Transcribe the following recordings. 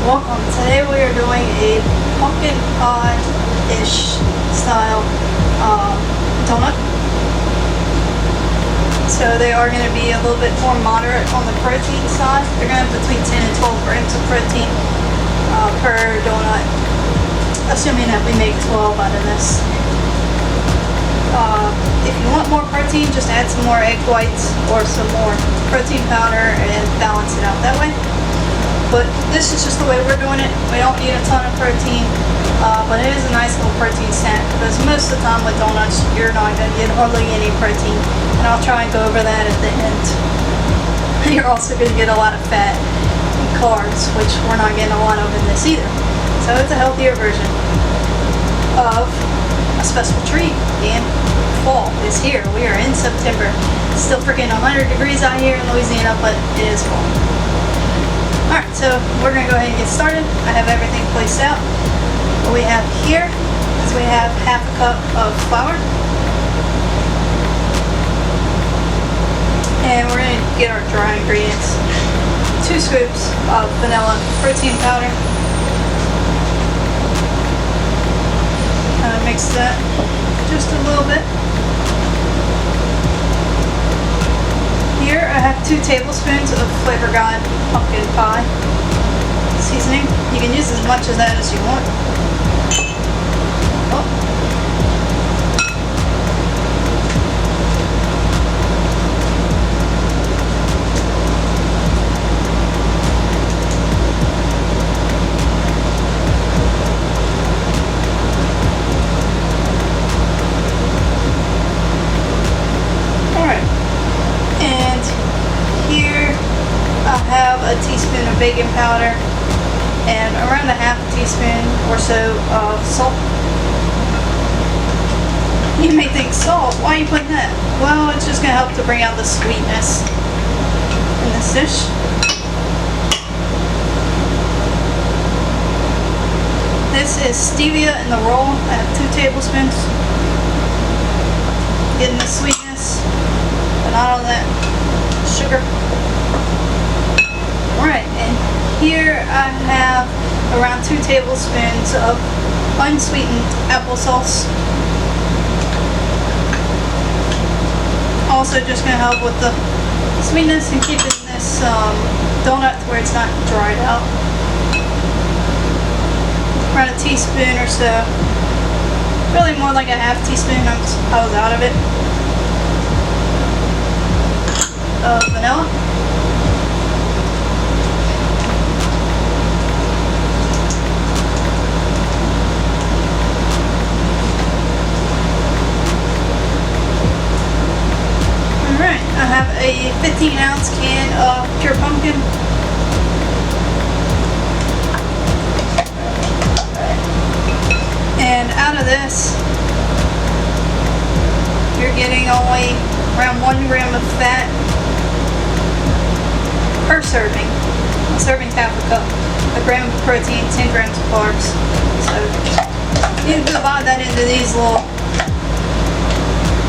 welcome. Today we are doing a pumpkin pie-ish style donut. So they are going to be a little bit more moderate on the protein side. They're going to have between 10 and 12 grams of protein per donut, assuming that we make 12 out of this. If you want more protein, just add some more egg whites or some more protein powder and balance it out that way. But this is just the way we're doing it. We don't need a ton of protein, but it is a nice little protein snack because most of the time with donuts, you're not going to get hardly any protein. And I'll try and go over that at the end. You're also going to get a lot of fat and carbs, which we're not getting a lot of in this either. So it's a healthier version of a special treat. And fall is here. We are in September. It's still freaking 100 degrees out here in Louisiana, but it is fall. Alright, so we're going to go ahead and get started. I have everything placed out. What we have here is we have half a cup of flour. And we're going to get our dry ingredients. 2 scoops of vanilla protein powder. Kind of mix that just a little bit. Here I have 2 tablespoons of Flavor God pumpkin pie seasoning. You can use as much of that as you want. Oh. A teaspoon of baking powder and around a half a teaspoon or so of salt. You may think, salt? Why are you putting that? Well, it's just going to help to bring out the sweetness in this dish. This is stevia in the roll. I have 2 tablespoons. Getting the sweetness, but not all that sugar. Right, and here I have around 2 tablespoons of unsweetened applesauce. Also just going to help with the sweetness and keeping this donut to where it's not dried out. Around a teaspoon or so. Really more like a half teaspoon. I was out of it. Of vanilla. I have a 15-ounce can of pure pumpkin. And out of this, you're getting only around 1 gram of fat per serving. A serving's half a cup. A gram of protein, 10 grams of carbs. So you can divide that into these little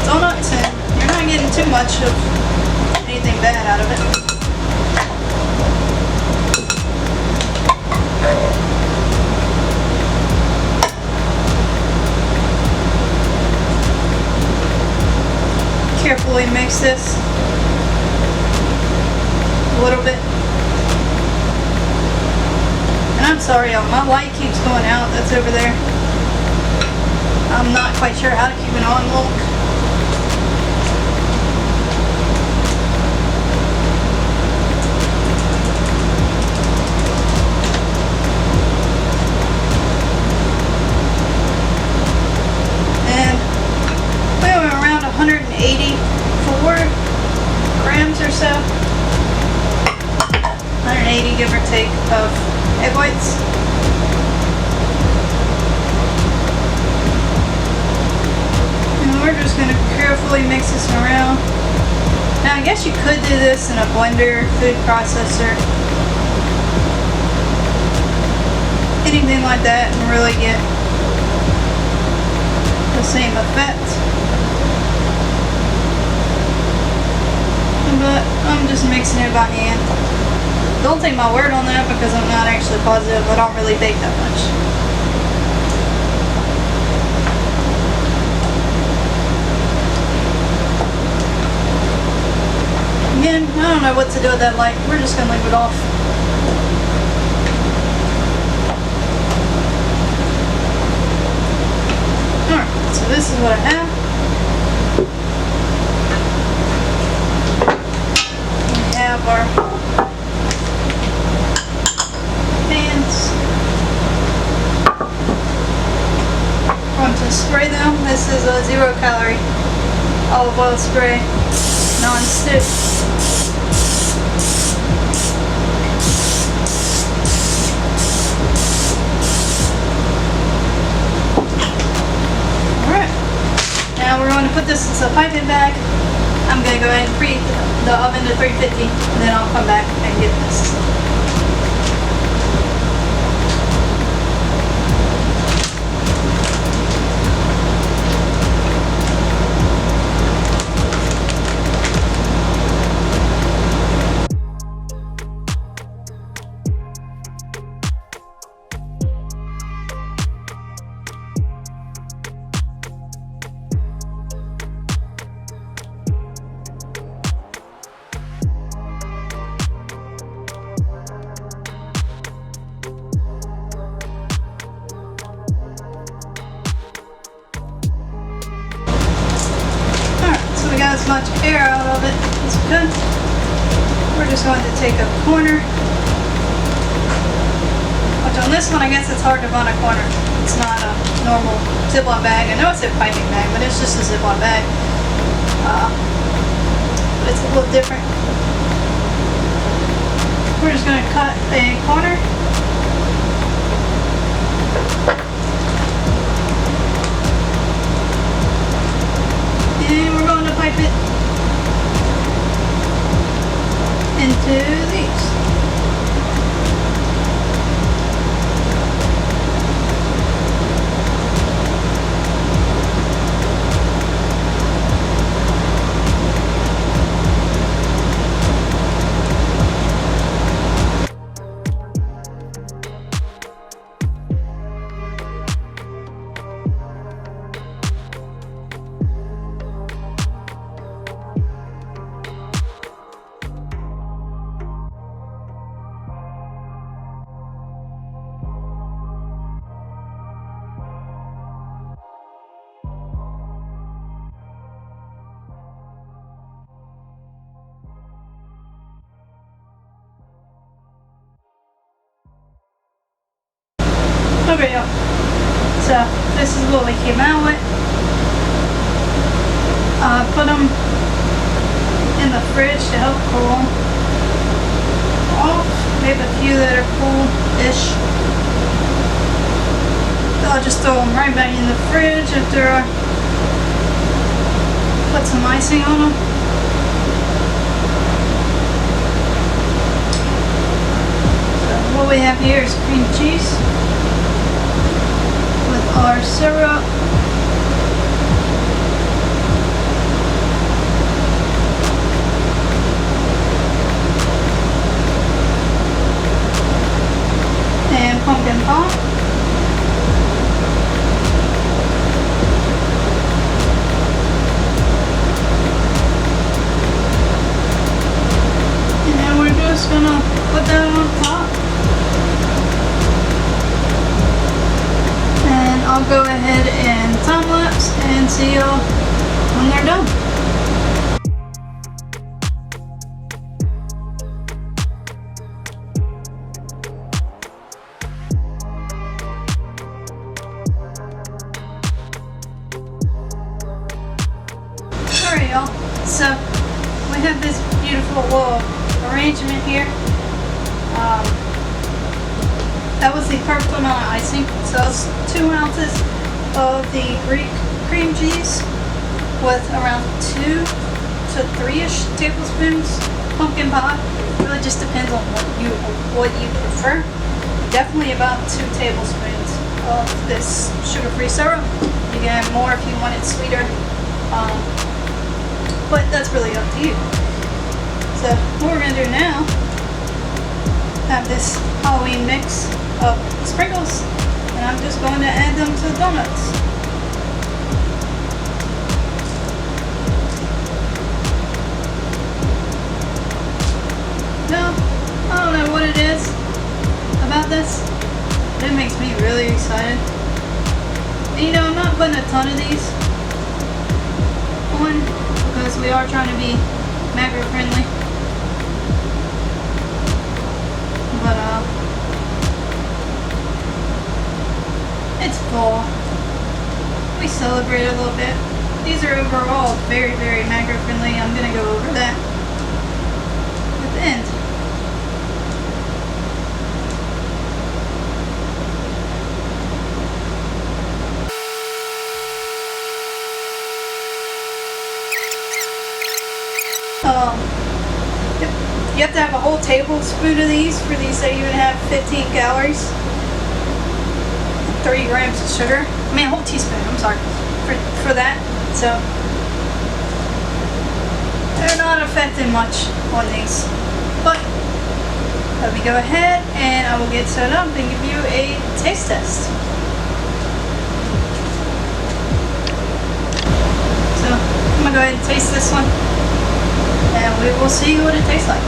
donuts and you're not getting too much of anything bad out of it. Carefully mix this a little bit. And I'm sorry, y'all, my light keeps going out. That's over there. I'm not quite sure how to keep it on. Look. And we were around 184 grams or so. 180 give or take of egg whites. And we're just going to carefully mix this around. Now I guess you could do this in a blender, food processor, anything like that, and really get the same effect. But I'm just mixing it by hand. Don't take my word on that because I'm not actually positive. I don't really bake that much. Again, I don't know what to do with that light. We're just going to leave it off. Alright, so this is what I have. We have our pans. I'm going to spray them. This is a 0-calorie olive oil spray, non-stick. Now we're going to put this in a piping bag. I'm going to go ahead and preheat the oven to 350 and then I'll come back and get this. We got as much air out of it as we could. We're just going to take a corner, which on this one I guess it's hard to find a corner. It's not a normal Ziploc bag. I know it's a piping bag, but it's just a Ziploc bag. But it's a little different. We're just going to cut a corner. And we're going to pipe it into these. Okay, y'all. So this is what we came out with. Put them in the fridge to help cool them off. We have a few that are cool-ish. I'll just throw them right back in the fridge after I put some icing on them. So what we have here is cream cheese with our syrup. And pumpkin pie. And we're just gonna put that on top. And I'll go ahead and time lapse and see y'all when they're done. Alright y'all, so we have this beautiful little arrangement here. That was the perfect amount of icing. So it's 2 ounces of the Greek cream cheese with around 2 to 3-ish tablespoons pumpkin pie. It really just depends on what you prefer. Definitely about 2 tablespoons of this sugar-free syrup. You can add more if you want it sweeter. But that's really up to you. So what we're going to do now have this Halloween mix of sprinkles, and I'm just going to add them to the donuts. No, I don't know what it is about this, but it makes me really excited. And, you know, I'm not putting a ton of these on because we are trying to be macro friendly. But it's fall. We celebrate a little bit. These are overall very, very macro friendly. I'm gonna go over that at the end. You have to have a whole tablespoon of these for these to even have 15 calories. 30 grams of sugar. I mean, a whole teaspoon, I'm sorry, for that. So, they're not affecting much on these. But, let me go ahead and I will get set up and give you a taste test. So, I'm going to go ahead and taste this one. And we will see what it tastes like.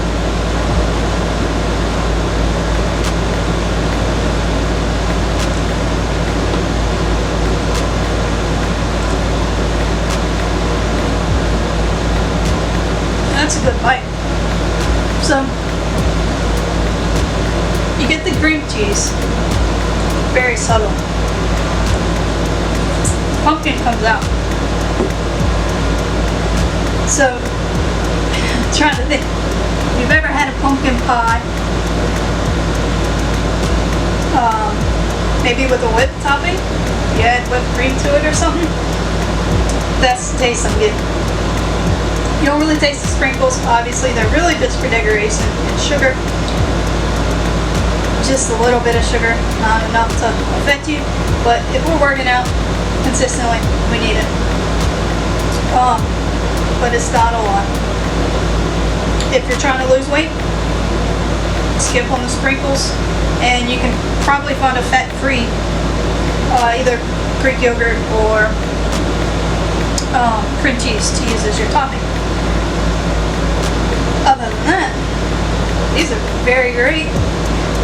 That's a good bite. So, you get the cream cheese, very subtle. Pumpkin comes out. So, trying to think, if you've ever had a pumpkin pie, maybe with a whipped topping, you add whipped cream to it or something, that's the taste I'm getting. You don't really taste the sprinkles, obviously they're really just for decoration, and sugar, just a little bit of sugar, not enough to affect you, but if we're working out consistently, we need it. But it's not a lot. If you're trying to lose weight, skip on the sprinkles, and you can probably find a fat-free, either Greek yogurt or cream cheese to use as your topping. Other than that, these are very great.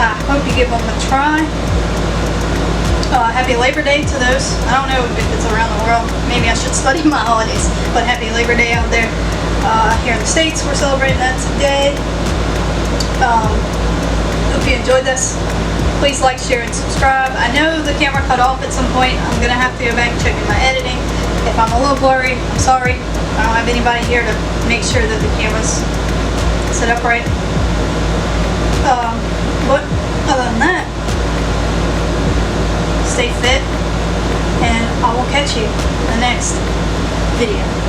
I hope you give them a try. Happy Labor Day to those. I don't know if it's around the world. Maybe I should study my holidays. But happy Labor Day out there. Here in the States, we're celebrating that today. Hope you enjoyed this. Please like, share, and subscribe. I know the camera cut off at some point. I'm going to have to go back and check my editing. If I'm a little blurry, I'm sorry. I don't have anybody here to make sure that the camera's set up right. But other than that, stay fit, and I will catch you in the next video.